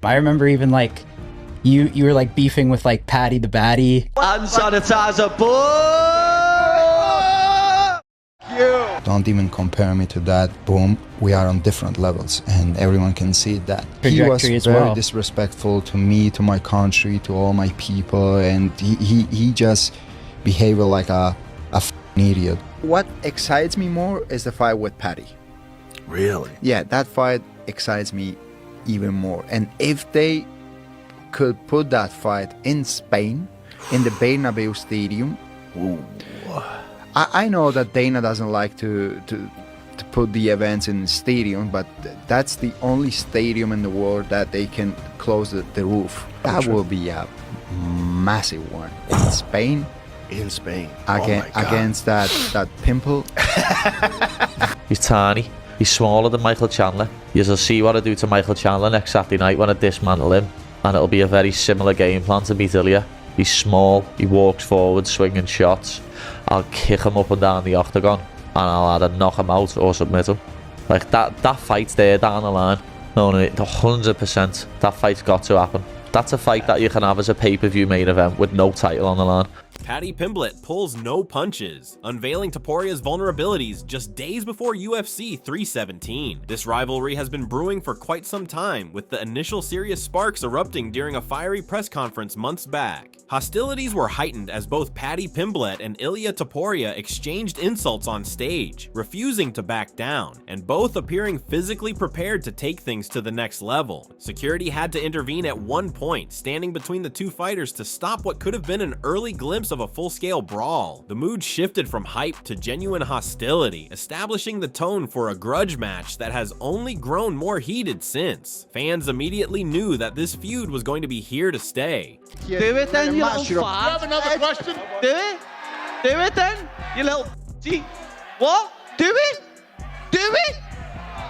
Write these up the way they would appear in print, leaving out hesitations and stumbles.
I remember even like you were like beefing with like Paddy the Baddie. Unsanitizer, boy! Don't even compare me to that. Boom, we are on different levels, and everyone can see that. He was very disrespectful to me, to my country, to all my people, and he just behaved like a idiot. What excites me more is the fight with Paddy. Really? Yeah, that fight excites me even more. And if they could put that fight in Spain, in the Bernabeu Stadium. Ooh. I know that Dana doesn't like to put the events in the stadium, but that's the only stadium in the world that they can close the roof. That will be a massive one in Spain. In Spain, against that Pimple. He's tiny. He's smaller than Michael Chandler. You'll see what I do to Michael Chandler next Saturday night when I dismantle him, and it'll be a very similar game plan to beat Ilya. He's small, he walks forward, swinging shots. I'll kick him up and down the octagon, and I'll either knock him out or submit him. Like that fight's there down the line. No, 100%. That fight's got to happen. That's a fight that you can have as a pay-per-view main event with no title on the line. Paddy Pimblett pulls no punches, unveiling Topuria's vulnerabilities just days before UFC 317. This rivalry has been brewing for quite some time, with the initial serious sparks erupting during a fiery press conference months back. Hostilities were heightened as both Paddy Pimblett and Ilia Topuria exchanged insults on stage, refusing to back down, and both appearing physically prepared to take things to the next level. Security had to intervene at one point, standing between the two fighters to stop what could have been an early glimpse of a full-scale brawl. The mood shifted from hype to genuine hostility, establishing the tone for a grudge match that has only grown more heated since. Fans immediately knew that this feud was going to be here to stay. Do it then, you little fart. You have another question? Do it. Do it then, you little... See? What? Do it. Do it.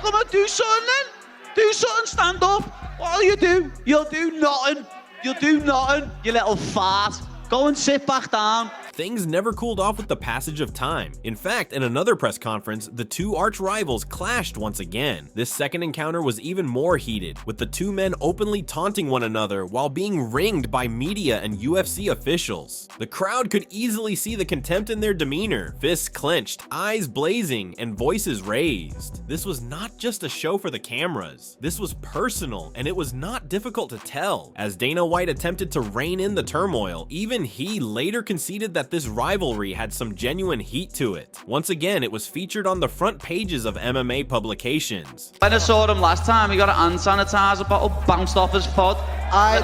Come on, do something then. Do something, stand up. What'll you do? You'll do nothing. You'll do nothing, you little fart. Go and sit back down. Things never cooled off with the passage of time. In fact, in another press conference, the two arch rivals clashed once again. This second encounter was even more heated, with the two men openly taunting one another while being ringed by media and UFC officials. The crowd could easily see the contempt in their demeanor, fists clenched, eyes blazing, and voices raised. This was not just a show for the cameras. This was personal, and it was not difficult to tell. As Dana White attempted to rein in the turmoil, even he later conceded that this rivalry had some genuine heat to it. Once again, it was featured on the front pages of MMA publications. When I saw him last time, he got an hand sanitizer bottle bounced off his pod. I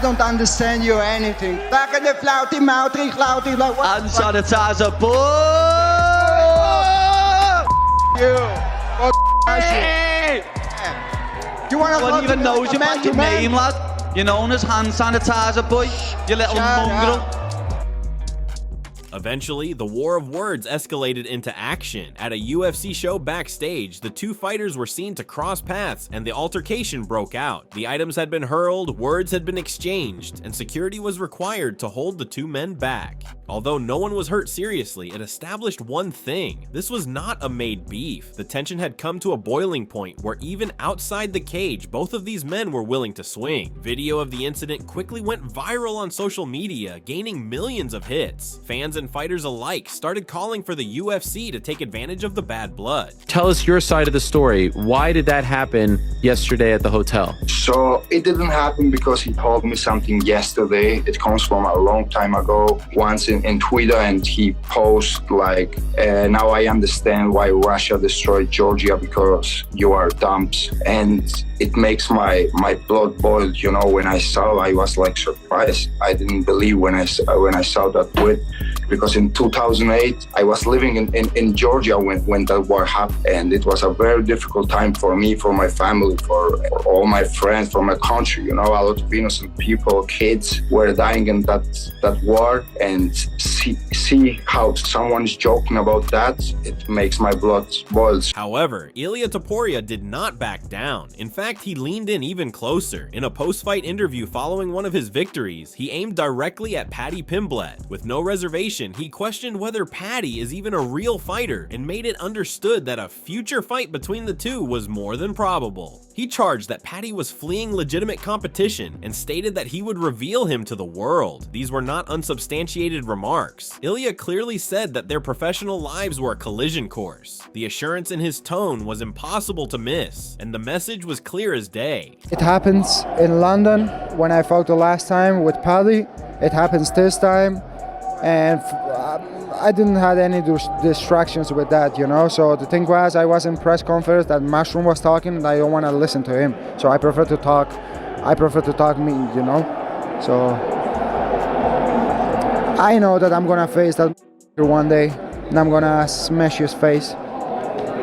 don't understand you or anything. Back in the flouty mouth, like what? Hand sanitizer, boy! You wanna no one even knows you by your name, lad. You're known as hand sanitizer, boy. You little mongrel. Eventually, the war of words escalated into action. At a UFC show backstage, the two fighters were seen to cross paths and the altercation broke out. The items had been hurled, words had been exchanged, and security was required to hold the two men back. Although no one was hurt seriously, it established one thing. This was not a made beef. The tension had come to a boiling point where even outside the cage, both of these men were willing to swing. Video of the incident quickly went viral on social media, gaining millions of hits. Fans and fighters alike started calling for the UFC to take advantage of the bad blood. Tell us your side of the story. Why did that happen yesterday at the hotel? So it didn't happen because he told me something yesterday. It comes from a long time ago, once in Twitter, and he posted like, now I understand why Russia destroyed Georgia, because you are dumps. And it makes my blood boil, you know. When I saw, I was like surprised. I didn't believe when I saw that tweet, because in 2008 I was living in Georgia when that war happened, and it was a very difficult time for me, for my family, for all my friends, for my country. You know, a lot of innocent people, kids were dying in that war, and see how someone is joking about that, it makes my blood boil. However, Ilia Topuria did not back down. In fact, he leaned in even closer. In a post-fight interview following one of his victories, he aimed directly at Paddy Pimblett. With no reservation, confrontation, he questioned whether Paddy is even a real fighter and made it understood that a future fight between the two was more than probable. He charged that Paddy was fleeing legitimate competition and stated that he would reveal him to the world. These were not unsubstantiated remarks. Ilya clearly said that their professional lives were a collision course. The assurance in his tone was impossible to miss, and the message was clear as day. It happens in London when I fought the last time with Paddy. It happens this time, and I didn't have any distractions with that, you know. So the thing was, I was in press conference that Mushroom was talking, and I don't want to listen to him. So I prefer to talk. Me, you know. So I know that I'm gonna face that one day, and I'm gonna smash his face.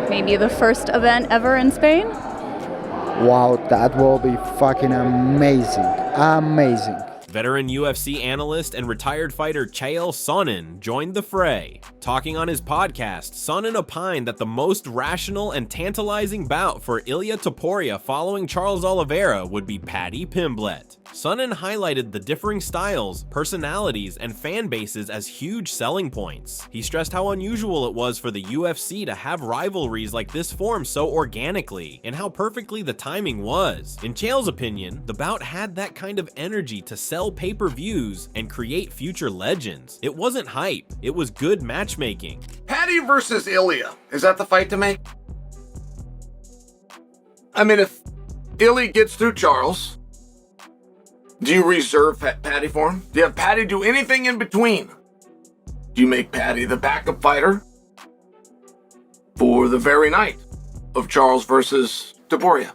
Maybe the first event ever in Spain? Wow, that will be fucking amazing. Amazing. Veteran UFC analyst and retired fighter Chael Sonnen joined the fray. Talking on his podcast, Sonnen opined that the most rational and tantalizing bout for Ilia Topuria following Charles Oliveira would be Paddy Pimblett. Sonnen highlighted the differing styles, personalities, and fan bases as huge selling points. He stressed how unusual it was for the UFC to have rivalries like this form so organically, and how perfectly the timing was. In Chael's opinion, the bout had that kind of energy to sell pay-per-views and create future legends. It wasn't hype, it was good matchmaking. Paddy versus Ilya. Is that the fight to make? I mean, if Ilya gets through Charles, do you reserve Paddy for him? Do you have Paddy do anything in between? Do you make Paddy the backup fighter for the very night of Charles versus Topuria?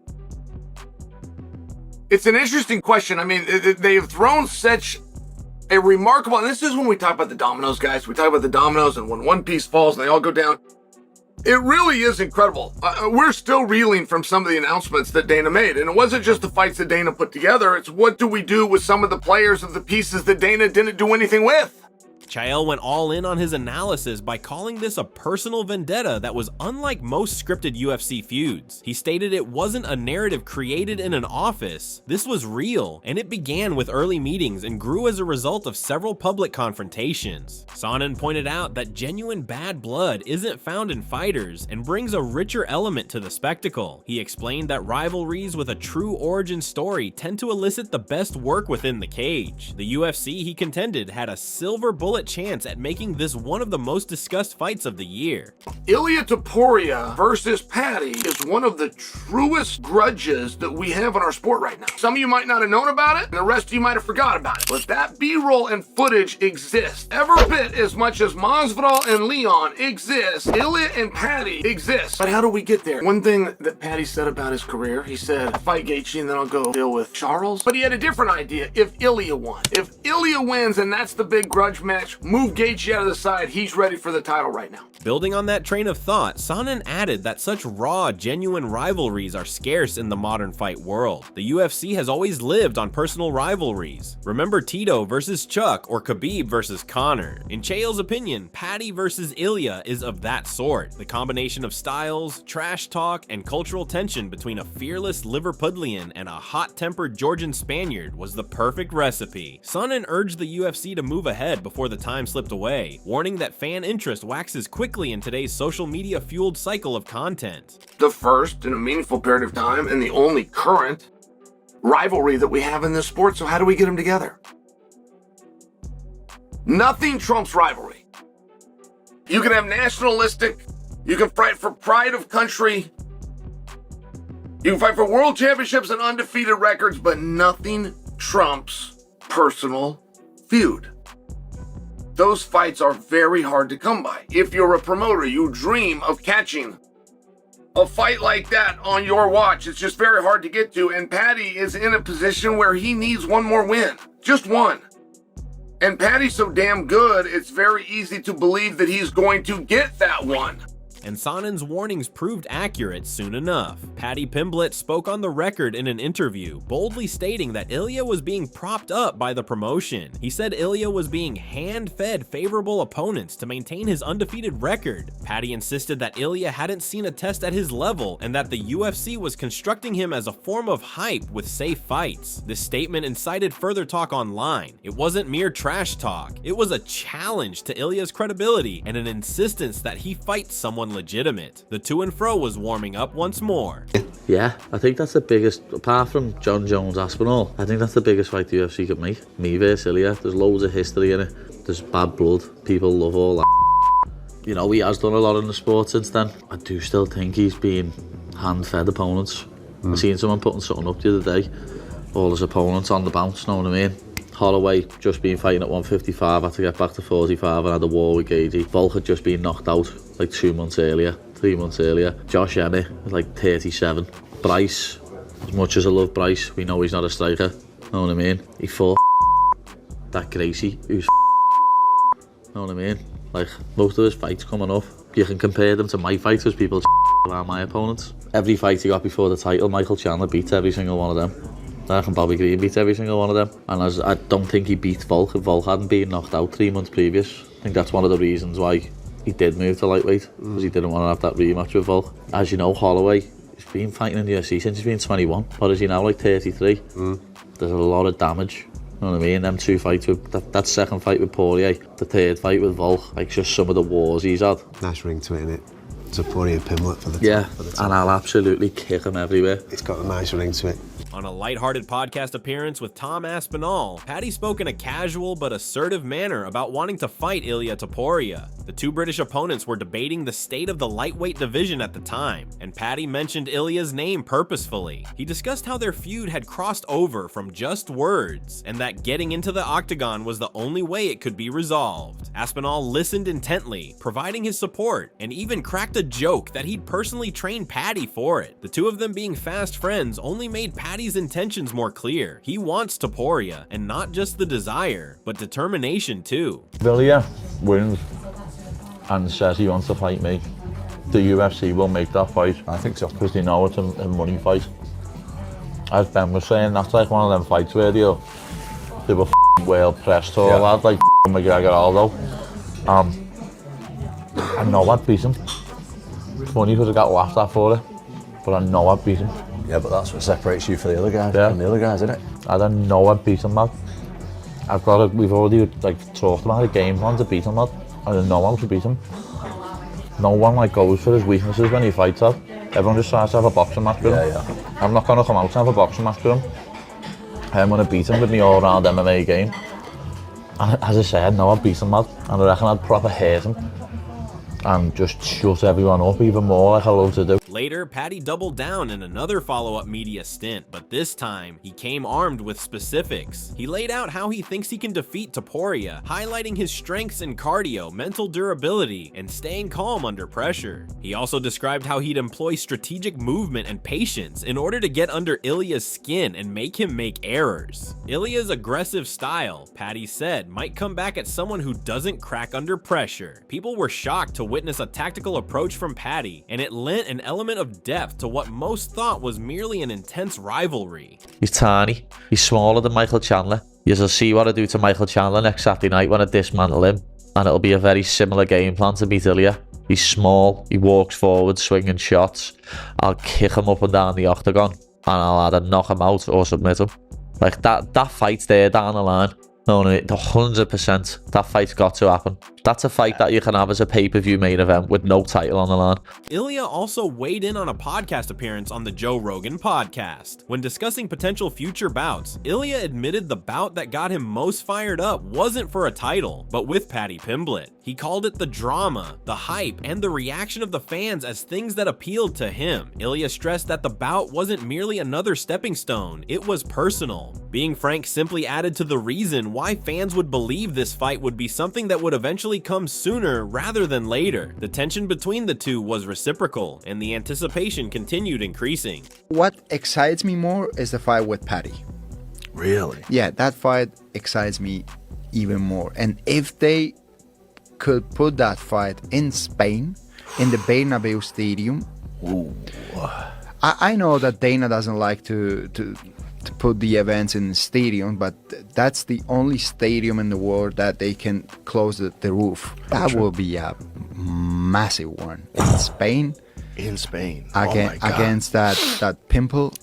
It's an interesting question. I mean, they've thrown such a remarkable, and this is when we talk about the dominoes, guys. We talk about the dominoes, and when one piece falls and they all go down, it really is incredible. We're still reeling from some of the announcements that Dana made, and it wasn't just the fights that Dana put together. It's what do we do with some of the players of the pieces that Dana didn't do anything with. Chael went all in on his analysis by calling this a personal vendetta that was unlike most scripted UFC feuds. He stated it wasn't a narrative created in an office, this was real, and it began with early meetings and grew as a result of several public confrontations. Sonnen pointed out that genuine bad blood isn't found in fighters and brings a richer element to the spectacle. He explained that rivalries with a true origin story tend to elicit the best work within the cage. The UFC, he contended, had a silver bullet chance at making this one of the most discussed fights of the year. Ilia Topuria versus Paddy is one of the truest grudges that we have in our sport right now. Some of you might not have known about it, and the rest of you might have forgot about it. But that B-roll and footage exists. Every bit as much as Masvidal and Leon exist, Ilia and Paddy exist. But how do we get there? One thing that Paddy said about his career, he said, fight Gaethje and then I'll go deal with Charles. But he had a different idea if Ilia won. If Ilia wins and that's the big grudge match, move Gaethje out of the side, he's ready for the title right now. Building on that train of thought, Sonnen added that such raw, genuine rivalries are scarce in the modern fight world. The UFC has always lived on personal rivalries. Remember Tito versus Chuck or Khabib versus Conor. In Chael's opinion, Paddy versus Ilya is of that sort. The combination of styles, trash talk, and cultural tension between a fearless Liverpudlian and a hot-tempered Georgian Spaniard was the perfect recipe. Sonnen urged the UFC to move ahead before the time slipped away, warning that fan interest waxes quickly in today's social media-fueled cycle of content. The first in a meaningful period of time and the only current rivalry that we have in this sport, so how do we get them together? Nothing trumps rivalry. You can have nationalistic, you can fight for pride of country, you can fight for world championships and undefeated records, but nothing trumps personal feud. Those fights are very hard to come by. If you're a promoter, you dream of catching a fight like that on your watch. It's just very hard to get to, and Paddy is in a position where he needs one more win. Just one. And Paddy's so damn good, it's very easy to believe that he's going to get that one. and Sonnen's warnings proved accurate soon enough. Paddy Pimblett spoke on the record in an interview, boldly stating that Ilya was being propped up by the promotion. He said Ilya was being hand-fed favorable opponents to maintain his undefeated record. Paddy insisted that Ilya hadn't seen a test at his level and that the UFC was constructing him as a form of hype with safe fights. This statement incited further talk online. It wasn't mere trash talk. It was a challenge to Ilya's credibility and an insistence that he fight someone legitimate. The to and fro was warming up once more. Yeah, I think that's the biggest, apart from John Jones Aspinall, I think that's the biggest fight the UFC could make. Me versus Ilya. There's loads of history in it. There's bad blood. People love all that. You know, he has done a lot in the sport since then. I do still think he's been hand-fed opponents. I seen someone putting something up the other day. All his opponents on the bounce, know what I mean? Holloway just been fighting at 155, had to get back to 45 and had a war with Gagey. Volk had just been knocked out like 3 months earlier. Josh Emmett was like 37. Bryce, as much as I love Bryce, we know he's not a striker, know what I mean? He fought that Gracie, who's know what I mean? Like, most of his fights coming up, you can compare them to my fights because people are my opponents. Every fight he got before the title, Michael Chandler beat every single one of them. I reckon Bobby Green beat every single one of them. And I don't think he beat Volk if Volk hadn't been knocked out 3 months previous. I think that's one of the reasons why he did move to lightweight, because he didn't want to have that rematch with Volk. As you know, Holloway, he's been fighting in the UFC since he's been 21. What is he now, like 33? There's a lot of damage. You know what I mean? Them two fights, with that second fight with Poirier, the third fight with Volk, like just some of the wars he's had. Nice ring to it, innit? Topuria and Pimblett for the top. Yeah, and I'll absolutely kick him everywhere. It's got a nice ring to it. On a lighthearted podcast appearance with Tom Aspinall, Paddy spoke in a casual but assertive manner about wanting to fight Ilia Topuria. The two British opponents were debating the state of the lightweight division at the time, and Paddy mentioned Ilya's name purposefully. He discussed how their feud had crossed over from just words, and that getting into the octagon was the only way it could be resolved. Aspinall listened intently, providing his support, and even cracked a joke that he'd personally trained Paddy for it. The two of them being fast friends only made Paddy's intentions more clear. He wants Topuria, and not just the desire, but determination too. Ilya wins and says he wants to fight me. The UFC will make that fight. I think so. Because they know it's a money fight. As Ben was saying, that's like one of them fights where they were well pressed to all that, like McGregor Aldo. I know I'd beat him. It's funny because I got laughed at for it, but I know I'd beat him. Yeah, but that's what separates you from the other guys. Yeah. From the other guys, isn't it? I don't know I'd beat him, man. We've already talked about a game plan to beat him, man. I don't know how to beat him. No one goes for his weaknesses when he fights up. Everyone just tries to have a boxing match with him. Yeah. I'm not going to come out and have a boxing match with him. I'm going to beat him with my all-round MMA game. And as I said, I know I'd beat him, man. And I reckon I'd proper hate him. And just shut everyone up even more like I love to do. Later, Paddy doubled down in another follow-up media stint, but this time, he came armed with specifics. He laid out how he thinks he can defeat Topuria, highlighting his strengths in cardio, mental durability, and staying calm under pressure. He also described how he'd employ strategic movement and patience in order to get under Ilya's skin and make him make errors. Ilya's aggressive style, Paddy said, might come back at someone who doesn't crack under pressure. People were shocked to witness a tactical approach from Paddy, and it lent an element of depth to what most thought was merely an intense rivalry. He's tiny. He's smaller than Michael Chandler. You'll see what I do to Michael Chandler next Saturday night when I dismantle him, and it'll be a very similar game plan to beat Ilya. He's small, he walks forward, swinging shots. I'll kick him up and down the octagon, and I'll either knock him out or submit him. Like that fight's there down the line. No, 100%. That fight's got to happen. That's a fight that you can have as a pay-per-view main event with no title on the line. Ilya also weighed in on a podcast appearance on the Joe Rogan podcast. When discussing potential future bouts, Ilya admitted the bout that got him most fired up wasn't for a title, but with Paddy Pimblett. He called it the drama, the hype, and the reaction of the fans as things that appealed to him. Ilya stressed that the bout wasn't merely another stepping stone, it was personal. Being frank simply added to the reason why fans would believe this fight would be something that would eventually come sooner rather than later. The tension between the two was reciprocal, and the anticipation continued increasing. What excites me more is the fight with Paddy. Really? Yeah, that fight excites me even more. And if they could put that fight in Spain, in the Bernabeu Stadium. Ooh. I know that Dana doesn't like to put the events in the stadium, but that's the only stadium in the world that they can close the roof. That will be a massive one in Spain. In Spain. Against that pimple.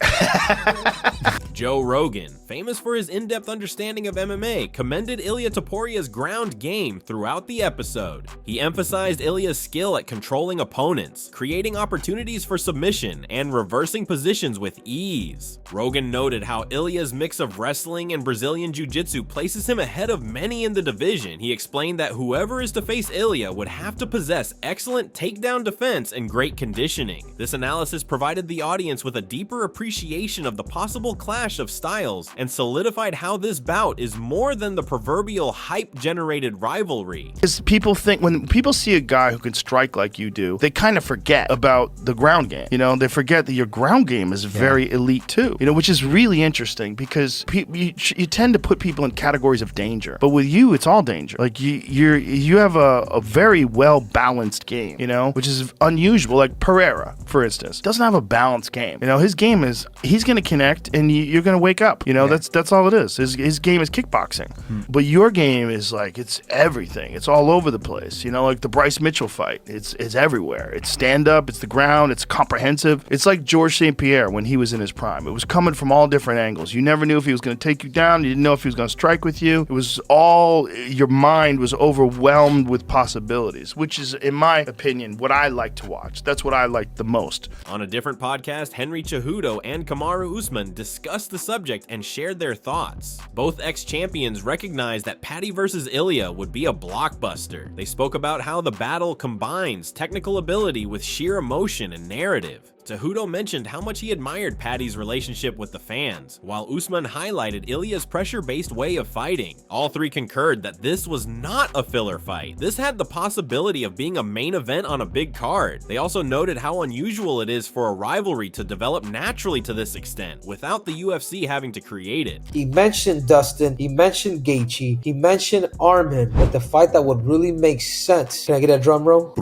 Joe Rogan, famous for his in-depth understanding of MMA, commended Ilia Topuria's ground game throughout the episode. He emphasized Ilia's skill at controlling opponents, creating opportunities for submission, and reversing positions with ease. Rogan noted how Ilia's mix of wrestling and Brazilian Jiu-Jitsu places him ahead of many in the division. He explained that whoever is to face Ilia would have to possess excellent takedown defense and great conditioning. This analysis provided the audience with a deeper appreciation of the possible clash of styles and solidified how this bout is more than the proverbial hype-generated rivalry. Because people think, when people see a guy who can strike like you do, they kind of forget about the ground game. You know, they forget that your ground game is very elite too. You know, which is really interesting because you tend to put people in categories of danger, but with you, it's all danger. Like you have a very well balanced game. You know, which is unusual. Like Pereira, for instance, doesn't have a balanced game. You know, his game is he's going to connect and you're going to wake up. You know, that's all it is. His game is kickboxing, but your game is like it's everything. It's all over the place. You know, like the Bryce Mitchell fight. It's everywhere. It's stand up. It's the ground. It's comprehensive. It's like Georges St. Pierre when he was in his prime. It was coming from all different angles. You never knew if he was going to take you down. You didn't know if he was going to strike with you. It was all, your mind was overwhelmed with possibilities, which is, in my opinion, what I like to watch. That's what I like the most. On a different podcast, Henry Cejudo and Kamaru Usman discussed the subject and shared their thoughts. Both ex-champions recognized that Paddy versus Ilia would be a blockbuster. They spoke about how the battle combines technical ability with sheer emotion and narrative. Cejudo mentioned how much he admired Paddy's relationship with the fans, while Usman highlighted Ilia's pressure-based way of fighting. All three concurred that this was not a filler fight. This had the possibility of being a main event on a big card. They also noted how unusual it is for a rivalry to develop naturally to this extent, without the UFC having to create it. He mentioned Dustin, he mentioned Gaethje, he mentioned Armin, but the fight that would really make sense. Can I get a drum roll?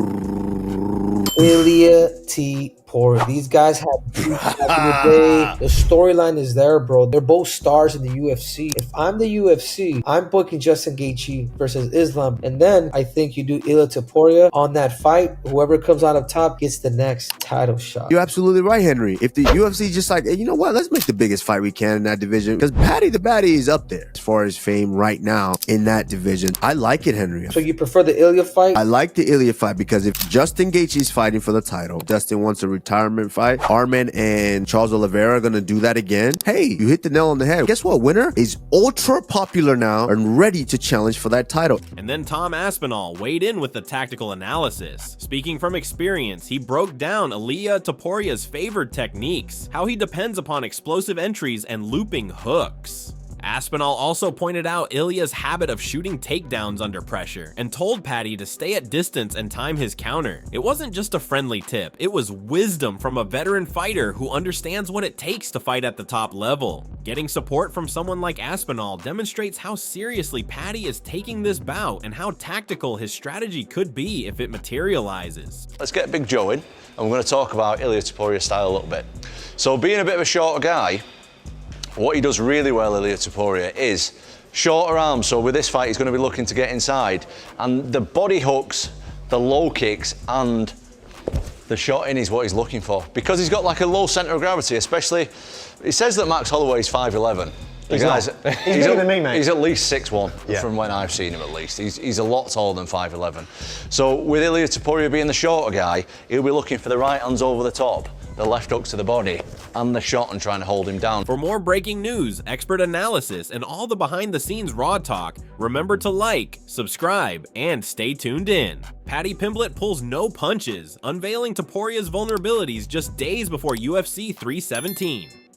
Ilia Topuria. These guys had beef back in the day. The storyline is there, bro. They're both stars in the UFC. If I'm the UFC, I'm booking Justin Gaethje versus Islam, and then I think you do Ilia Topuria on that fight. Whoever comes out of top gets the next title shot. You're absolutely right, Henry. If the UFC just like, hey, you know what? Let's make the biggest fight we can in that division, because Paddy the Baddy is up there as far as fame right now in that division. I like it, Henry. So you prefer the Ilia fight? I like the Ilia fight because if Justin Gaethje is fighting for the title, Dustin wants a retirement fight, Armin and Charles Oliveira are going to do that again. Hey, you hit the nail on the head. Guess what? Winner is ultra popular now and ready to challenge for that title. And then Tom Aspinall weighed in with the tactical analysis. Speaking from experience, he broke down Ilia Topuria's favored techniques, how he depends upon explosive entries and looping hooks. Aspinall also pointed out Ilia's habit of shooting takedowns under pressure and told Paddy to stay at distance and time his counter. It wasn't just a friendly tip, it was wisdom from a veteran fighter who understands what it takes to fight at the top level. Getting support from someone like Aspinall demonstrates how seriously Paddy is taking this bout and how tactical his strategy could be if it materializes. Let's get Big Joe in, and we're going to talk about Ilia Topuria's style a little bit. So being a bit of a shorter guy, what he does really well, Ilia Topuria, is shorter arms. So with this fight, he's going to be looking to get inside. And the body hooks, the low kicks, and the shot in is what he's looking for. Because he's got like a low centre of gravity, especially, it says that Max Holloway's 5'11". He's bigger than me, mate. He's at least 6'1", from when I've seen him at least. He's a lot taller than 5'11". So with Ilia Topuria being the shorter guy, he'll be looking for the right hands over the top, the left hooks to the body, and the shot and trying to hold him down. For more breaking news, expert analysis, and all the behind-the-scenes raw talk, remember to like, subscribe, and stay tuned in. Paddy Pimblett pulls no punches, unveiling Topuria's vulnerabilities just days before UFC 317.